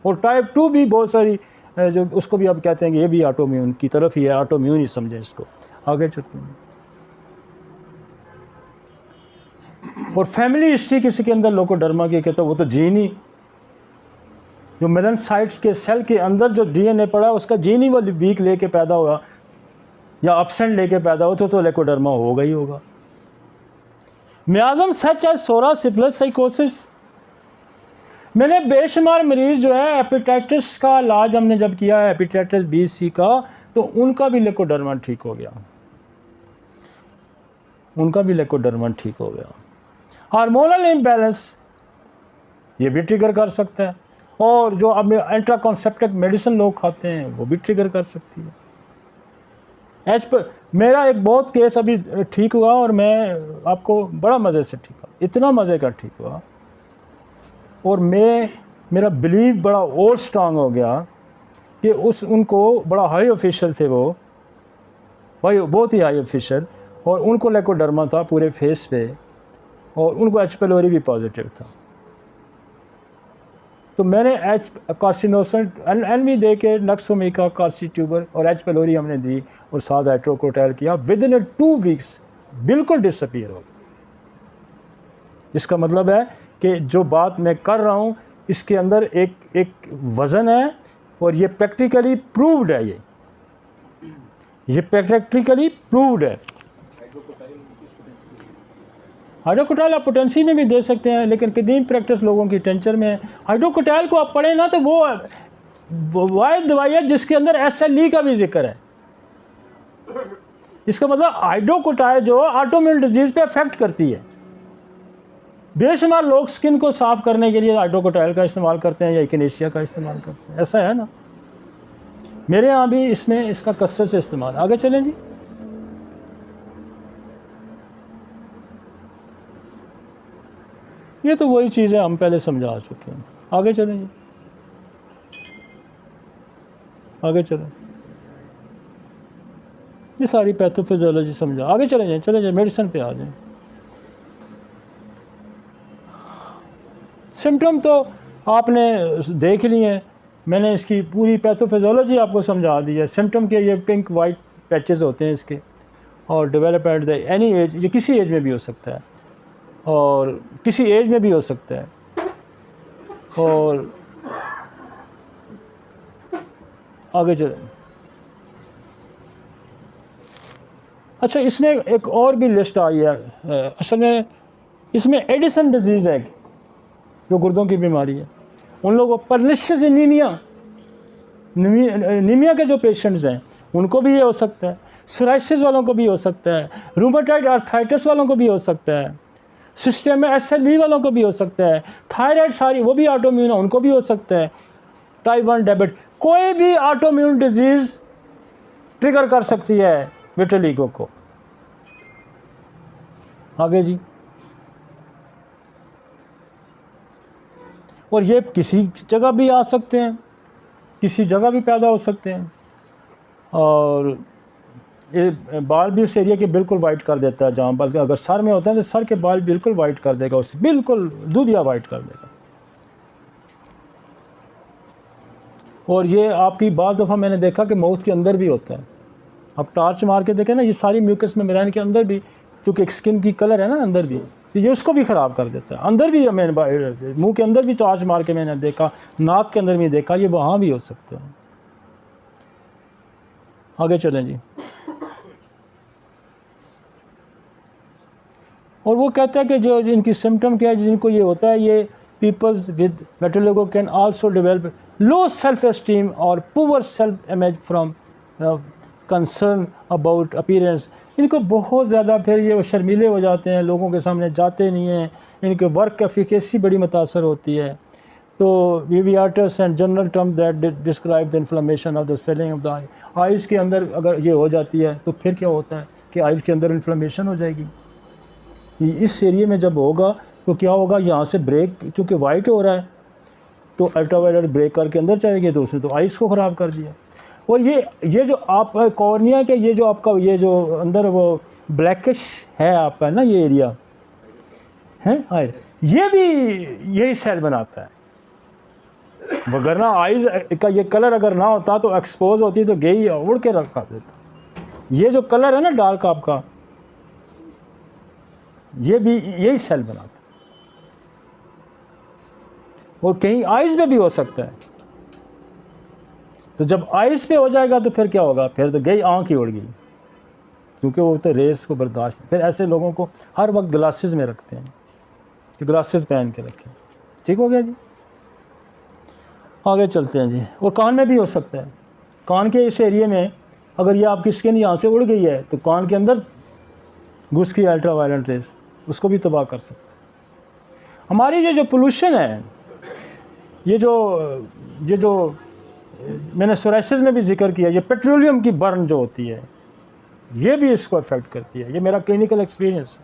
और टाइप 2 भी बहुत सारी जो उसको भी आप कहते हैं कि ये भी ऑटोइम्यून की तरफ ही है, ऑटोइम्यून ही समझें इसको। आगे चलते हैं। और फैमिली हिस्ट्री किसी के अंदर लेकोडर्मा की कहते हैं, वो तो जीन ही, जो मेलेनोसाइट्स के सेल के अंदर जो डीएनए पड़ा उसका जीन ही वो वीक लेके पैदा हुआ या एब्सेंट लेके पैदा हो तो लेकोडर्मा होगा ही होगा। मियाज़म सच है, सोरा, सिफिलिस, साइकोसिस। मैंने बेशुमार मरीज़ जो है हेपेटाइटिस का इलाज हमने जब किया है, हेपेटाइटिस बी सी का, तो उनका भी लेकोडर्मा ठीक हो गया, उनका भी लेकोडर्मा ठीक हो गया। हार्मोनल इम्बैलेंस ये भी ट्रिगर कर सकता है, और जो अब एंट्राकॉन्सेप्टिव मेडिसिन लोग खाते हैं वो भी ट्रिगर कर सकती है। एज पर मेरा एक बहुत केस अभी ठीक हुआ, और मैं आपको बड़ा मज़े से ठीक हुआ, इतना मज़े का ठीक हुआ, और मेरा बिलीव बड़ा और स्ट्रांग हो गया कि उनको बड़ा हाई ऑफिशियल थे वो भाई, बहुत ही हाई ऑफिशियल, और उनको लेकोडर्मा था पूरे फेस पे, और उनको एच पेलोरी भी पॉजिटिव था। तो मैंने एच कार्सिनोसन एनवी दे के नक्सोमिका, कार्सी ट्यूबर और एच पेलोरी हमने दी, और साथ हाइड्रोक्रोटाइल किया। विद इन 2 वीक्स बिल्कुल डिसअपीयर हो गया। इसका मतलब है कि जो बात मैं कर रहा हूँ इसके अंदर एक वज़न है, और ये प्रैक्टिकली प्रूव्ड है, ये प्रैक्टिकली प्रूव्ड है। हाइड्रोकोटाइल आप पोटेंसी में भी दे सकते हैं, लेकिन कदीम प्रैक्टिस लोगों की टेंचर में है। हाइड्रोकोटाइल को आप पढ़ें ना तो वो वाइड दवाई है जिसके अंदर SLE का भी जिक्र है। इसका मतलब हाइड्रोकोटाइल जो ऑटोइम्यून डिजीज़ पे अफेक्ट करती है। बेशुमार लोग स्किन को साफ़ करने के लिए हाइड्रोकोटाइल का इस्तेमाल करते हैं या इकिनेशिया का इस्तेमाल करते हैं, ऐसा है ना। मेरे यहाँ भी इसमें इसका कसरत से इस्तेमाल। आगे चलें जी। ये तो वही चीज़ है हम पहले समझा चुके हैं। आगे चलें जी, आगे चलें। ये सारी पैथोफिजियोलॉजी समझा। आगे चले जाए मेडिसिन पे आ जाएं। सिम्टम तो आपने देख लिए हैं, मैंने इसकी पूरी पैथोफिजियोलॉजी आपको समझा दी है। सिम्टम के ये पिंक वाइट पैचेस होते हैं इसके, और develop at the any as, ये किसी एज में भी हो सकता है और किसी एज में भी हो सकता है। और आगे चलें। अच्छा, इसमें एक और भी लिस्ट आई है। असल में इसमें एडिसन डिजीज़ है जो गुर्दों की बीमारी है। उन लोगों पर्निशियस एनीमिया, नीमिया के जो पेशेंट्स हैं उनको भी ये हो सकता है, सोराइसिस वालों को भी हो सकता है, रूमेटॉइड आर्थराइटिस वालों को भी हो सकता है, सिस्टम में SLE वालों को भी हो सकता है, थायराइड सारी वो भी ऑटोम्यून है उनको भी हो सकता है, टाइप 1 डायबिट, कोई भी ऑटोम्यून डिजीज़ ट्रिगर कर सकती है विटिलिगो को। आगे जी, और ये किसी जगह भी आ सकते हैं, किसी जगह भी पैदा हो सकते हैं, और ये बाल भी उस एरिया के बिल्कुल वाइट कर देता है जहाँ, बल्कि अगर सर में होता है तो सर के बाल बिल्कुल वाइट कर देगा, उसे बिल्कुल दूधिया वाइट कर देगा। और ये आपकी बाज़ दफ़ा मैंने देखा कि माउथ के अंदर भी होता है, आप टार्च मार के देखें ना, ये सारी म्यूकस मेम्ब्रेन के अंदर भी, क्योंकि एक स्किन की कलर है ना अंदर भी, तो ये उसको भी ख़राब कर देता है। अंदर भी मैंने मुंह के अंदर भी टार्च मार के मैंने देखा, नाक के अंदर भी देखा, ये वहाँ भी हो सकता है। आगे चलें जी, और वो कहता है कि जो इनकी सिम्टम क्या है, जिनको ये होता है, ये peoples with vitiligo can also develop low self esteem और poor self image from concern about appearance. इनको बहुत ज़्यादा फिर ये शर्मीले हो जाते हैं, लोगों के सामने जाते नहीं हैं, इनके वर्क एफिकेसी बड़ी मुतासर होती है। तो uveitis and general term that describe the inflammation of the swelling of the eye, eyes के अंदर अगर ये हो जाती है तो फिर क्या होता है कि आइज़ के अंदर इन्फ्लेमेशन हो जाएगी। इस एरिया में जब होगा तो क्या होगा, यहाँ से ब्रेक, क्योंकि वाइट हो रहा है तो अल्ट्रावायलेट ब्रेक करके अंदर जाएगी, तो उसने तो आइज़ को ख़राब कर दिया। और ये जो आप कॉर्निया के ये जो आपका ये जो अंदर वो ब्लैकिश है आपका ना ये एरिया है, ये भी यही सेल बनाता है, वगरना आइज़ का ये कलर अगर ना होता तो एक्सपोज होती तो गई उड़ के रखा देता। ये जो कलर है ना डार्क आपका, ये भी यही सेल बनाता है, और कहीं आइज़ पे भी हो सकता है। तो जब आइज़ पे हो जाएगा तो फिर क्या होगा, फिर तो गई आँख ही उड़ गई, क्योंकि वो तो रेस को बर्दाश्त। फिर ऐसे लोगों को हर वक्त ग्लासेस में रखते हैं कि ग्लासेस पहन के रखें। ठीक हो गया जी, आगे चलते हैं जी। और कान में भी हो सकता है, कान के इस एरिया में अगर ये आपकी स्किन यहाँ से उड़ गई है तो कान के अंदर घुस की अल्ट्रावायलेट रेस उसको भी तबाह कर सकता है। हमारी ये जो पोल्यूशन है, ये जो मैंने सोराइसिस में भी जिक्र किया, ये पेट्रोलियम की बर्न जो होती है ये भी इसको अफेक्ट करती है। ये मेरा क्लिनिकल एक्सपीरियंस,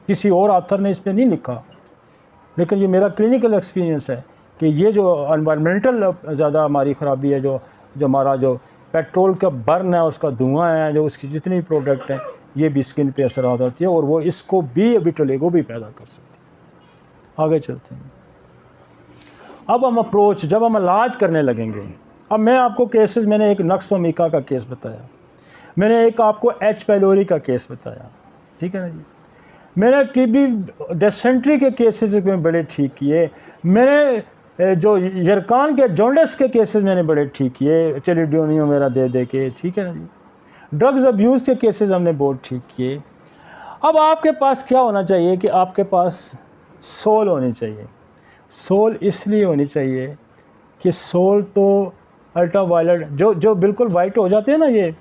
किसी और ऑथर ने इस पर नहीं लिखा, लेकिन ये मेरा क्लिनिकल एक्सपीरियंस है कि ये जो एनवायरमेंटल ज़्यादा हमारी ख़राबी है, जो हमारा जो पेट्रोल का बर्न है, उसका धुआं है, जो उसकी जितनी भी प्रोडक्ट हैं, ये भी स्किन पे असर होती है और वो इसको भी विटिलिगो भी पैदा कर सकती है। आगे चलते हैं। अब हम अप्रोच, जब हम इलाज करने लगेंगे, अब मैं आपको केसेस, मैंने एक नक्स वमीका का केस बताया, मैंने एक आपको H पाइलोरी का केस बताया, ठीक है ना जी, मैंने TB डिसेंट्री के केसेस में बड़े ठीक किए, मैंने जो यरकान के जॉन्डिस के केसेस मैंने बड़े ठीक किए, चेलिडोनियो मेरा दे के, ठीक है ना जी, ड्रग्स अब्यूज़ के केसेस हमने बहुत ठीक किए। अब आपके पास क्या होना चाहिए कि आपके पास सोल होनी चाहिए। सोल इसलिए होनी चाहिए कि सोल तो अल्ट्रावायलेट जो बिल्कुल वाइट हो जाते हैं ना ये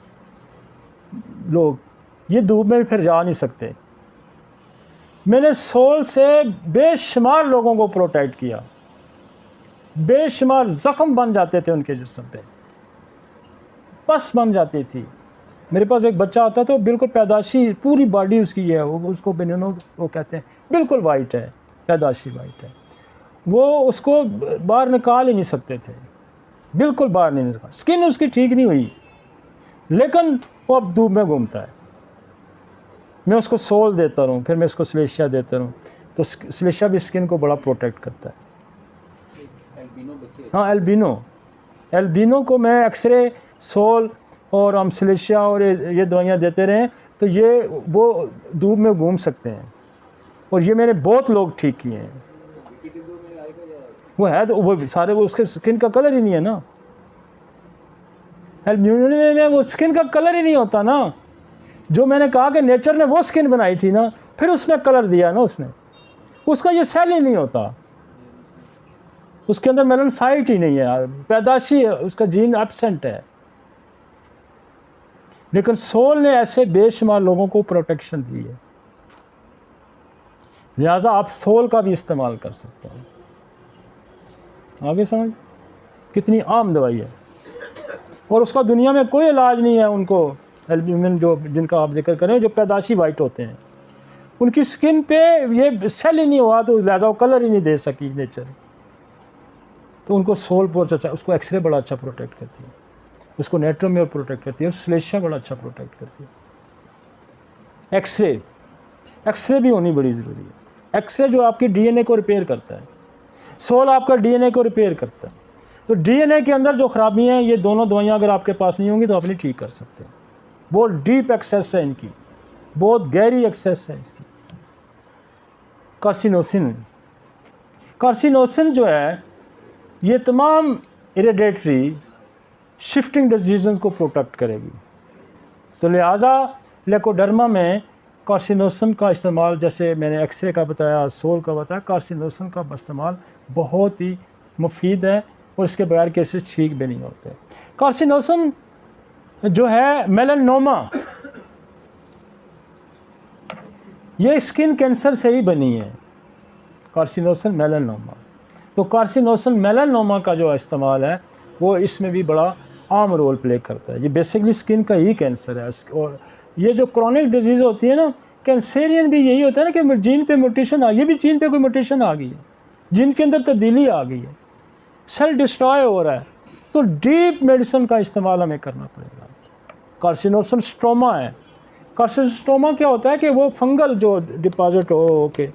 लोग, ये धूप में फिर जा नहीं सकते। मैंने सोल से बेशुमार लोगों को प्रोटेक्ट किया, बेशुमार ज़ख्म बन जाते थे उनके जिस्म पे, पस बन जाती थी। मेरे पास एक बच्चा आता था, बिल्कुल पैदाशी पूरी बॉडी उसकी है, वो उसको बेनिनो वो कहते हैं, बिल्कुल वाइट है, पैदाशी वाइट है, वो उसको बाहर निकाल ही नहीं सकते थे, बिल्कुल बाहर नहीं निकाल, स्किन उसकी ठीक नहीं हुई, लेकिन वो अब धूप में घूमता है। मैं उसको सोल देता रहूँ, फिर मैं उसको सिलेशिया देता रहूँ, तो सिलेशिया भी स्किन को बड़ा प्रोटेक्ट करता है। हाँ, एल्बिनो को मैं एक्सरे, सोल और हम सिलेशिया और ये दवाइयाँ देते रहें तो ये वो धूप में घूम सकते हैं, और ये मैंने बहुत लोग ठीक किए हैं। वो है तो वो सारे, वो उसके स्किन का कलर ही नहीं है ना, एल्बिनो में वो स्किन का कलर ही नहीं होता ना, जो मैंने कहा कि नेचर ने वो स्किन बनाई थी ना, फिर उसमें कलर दिया ना उसने, उसका ये सेल ही नहीं होता। उसके अंदर मेलानोसाइट ही नहीं है, पैदाशी है, उसका जीन एब्सेंट है। लेकिन सोल ने ऐसे बेशुमार लोगों को प्रोटेक्शन दी है, लिहाजा आप सोल का भी इस्तेमाल कर सकते हैं। आगे समझ, कितनी आम दवाई है, और उसका दुनिया में कोई इलाज नहीं है। उनको एल्ब्यूमिन जो जिनका आप जिक्र करें, जो पैदाशी वाइट होते हैं, उनकी स्किन पे ये सेल ही नहीं हुआ, तो लिहाजा कलर ही नहीं दे सकी नेचर, तो उनको सोल बहुत अच्छा, उसको एक्सरे बड़ा अच्छा प्रोटेक्ट करती है, उसको नेट्रोमियर प्रोटेक्ट करती है, स्लेशिया बड़ा अच्छा प्रोटेक्ट करती है। एक्सरे भी होनी बड़ी ज़रूरी है। एक्सरे जो आपकी डीएनए को रिपेयर करता है, सोल आपका डीएनए को रिपेयर करता है। तो डीएनए के अंदर जो खराबी हैं, ये दोनों दवाइयाँ अगर आपके पास नहीं होंगी तो आप नहीं ठीक कर सकते। बहुत डीप एक्सेस है इनकी, बहुत गहरी एक्सेस है इसकी। कार्सिनोसिन जो है, ये तमाम हेरेडिटरी शिफ्टिंग डिजीज़ को प्रोटेक्ट करेगी। तो लिहाजा लेकोडर्मा में कार्सिनोसिन का इस्तेमाल, जैसे मैंने एक्सरे का बताया, सोल का बताया, कार्सिनोसिन का इस्तेमाल बहुत ही मुफीद है, और इसके बगैर केसेस ठीक भी नहीं होते। कार्सिनोसिन जो है मेलानोमा, ये स्किन कैंसर से ही बनी है, कार्सिनोसिन मेलानोमा। तो कार्सिनोसिन मेलानोमा का जो इस्तेमाल है वो इसमें भी बड़ा आम रोल प्ले करता है। ये बेसिकली स्किन का ही कैंसर है। और ये जो क्रॉनिक डिजीज़ होती है ना, कैंसरियन भी यही होता है ना कि जीन पे म्यूटेशन आ गई, ये भी जीन पे कोई म्यूटेशन आ गई है, जीन के अंदर तब्दीली आ गई है, सेल डिस्ट्रॉय हो रहा है, तो डीप मेडिसिन का इस्तेमाल हमें करना पड़ेगा। कार्सिनोसिन स्टोमा है। कार्सिनोस्टोमा क्या होता है कि वो फंगल जो डिपॉजिट हो के,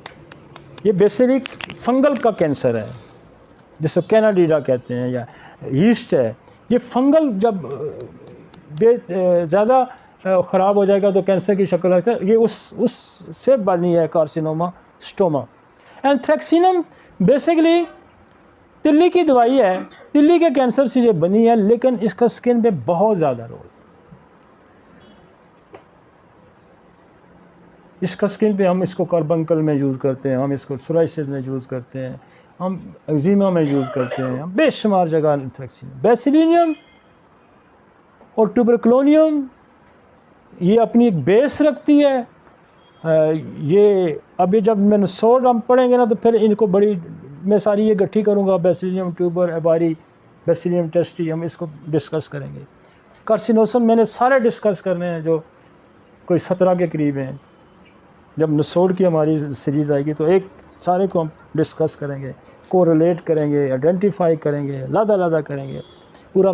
ये बेसिकली फंगल का कैंसर है, जिसको कैनाडीडा कहते हैं या यीस्ट है। ये फंगल जब ज़्यादा ख़राब हो जाएगा तो कैंसर की शक्ल रखता है। ये उससे बनी है कार्सिनोमा स्टोमा। एंथ्रेक्सिनम बेसिकली तिल्ली की दवाई है, तिल्ली के कैंसर से ये बनी है, लेकिन इसका स्किन पे बहुत ज़्यादा रोल। इसका स्किन पे हम इसको कार्बंकल में यूज़ करते हैं, हम इसको सोराइसिस में यूज़ करते हैं, हम एक्जिमा में यूज़ करते हैं, हम बेशुमार जगह एंथ्रेक्सिनम। बेसिलिनियम और ट्यूबरक्लोनियम ये अपनी एक बेस रखती है। ये अभी जब मैंने सोड हम पढ़ेंगे ना, तो फिर इनको बड़ी मैं सारी ये इकट्ठी करूँगा, बेसिलियम ट्यूबर एबारी, बेसिलियम टेस्टी, हम इसको डिस्कस करेंगे। कार्सिनोसिन मैंने सारे डिस्कस करने हैं, जो कोई 17 के करीब हैं। जब नसोड की हमारी सीरीज़ आएगी तो एक सारे को हम डिस्कस करेंगे, कोरिलेट करेंगे, आइडेंटिफाई करेंगे, लादा करेंगे, पूरा